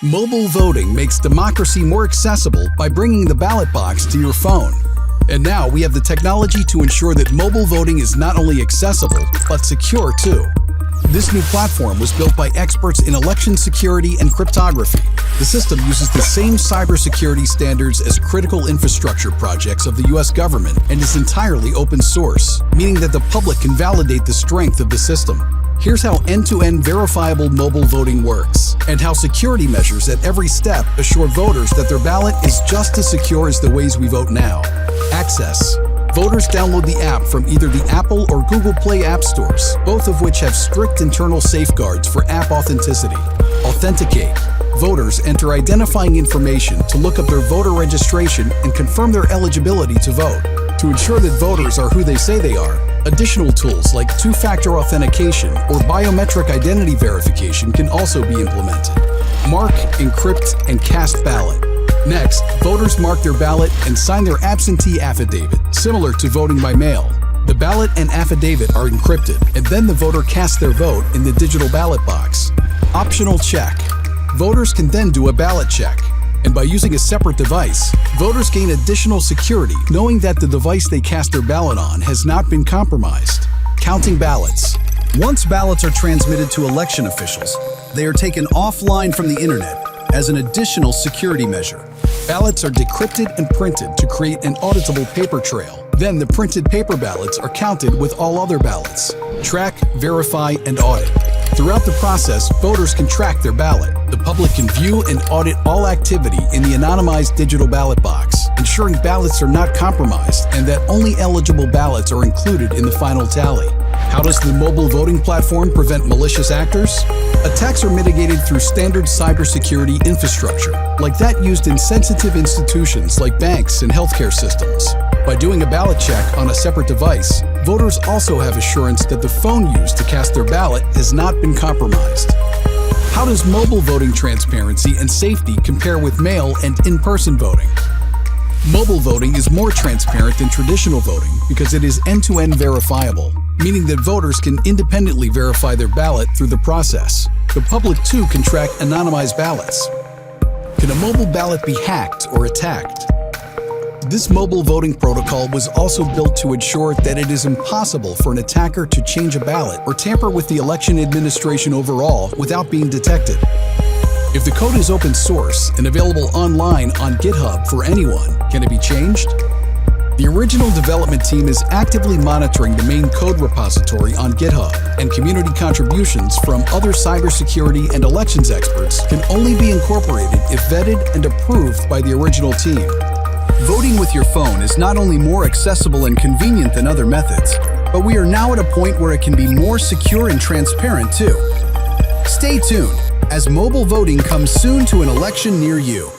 Mobile voting makes democracy more accessible by bringing the ballot box to your phone. And now we have the technology to ensure that mobile voting is not only accessible, but secure too. This new platform was built by experts in election security and cryptography. The system uses the same cybersecurity standards as critical infrastructure projects of the US government and is entirely open source, meaning that the public can validate the strength of the system. Here's how end-to-end verifiable mobile voting works, and how security measures at every step assure voters that their ballot is just as secure as the ways we vote now. Access. Voters download the app from either the Apple or Google Play app stores, both of which have strict internal safeguards for app authenticity. Authenticate. Voters enter identifying information to look up their voter registration and confirm their eligibility to vote. To ensure that voters are who they say they are, additional tools like two-factor authentication or biometric identity verification can also be implemented. Mark, encrypt, and cast ballot. Next, voters mark their ballot and sign their absentee affidavit, similar to voting by mail. The ballot and affidavit are encrypted, and then the voter casts their vote in the digital ballot box. Optional check. Voters can then do a ballot check. And by using a separate device, voters gain additional security knowing that the device they cast their ballot on has not been compromised. Counting ballots. Once ballots are transmitted to election officials, they are taken offline from the internet as an additional security measure. Ballots are decrypted and printed to create an auditable paper trail. Then the printed paper ballots are counted with all other ballots. Track, verify, and audit. Throughout the process, voters can track their ballot. The public can view and audit all activity in the anonymized digital ballot box, ensuring ballots are not compromised and that only eligible ballots are included in the final tally. How does the mobile voting platform prevent malicious actors? Attacks are mitigated through standard cybersecurity infrastructure, like that used in sensitive institutions like banks and healthcare systems. By doing a ballot check on a separate device, voters also have assurance that the phone used to cast their ballot has not been compromised. How does mobile voting transparency and safety compare with mail and in-person voting? Mobile voting is more transparent than traditional voting because it is end-to-end verifiable, meaning that voters can independently verify their ballot through the process. The public too can track anonymized ballots. Can a mobile ballot be hacked or attacked? This mobile voting protocol was also built to ensure that it is impossible for an attacker to change a ballot or tamper with the election administration overall without being detected. If the code is open source and available online on GitHub for anyone, can it be changed? The original development team is actively monitoring the main code repository on GitHub, and community contributions from other cybersecurity and elections experts can only be incorporated if vetted and approved by the original team. Voting with your phone is not only more accessible and convenient than other methods, but we are now at a point where it can be more secure and transparent too. Stay tuned, as mobile voting comes soon to an election near you.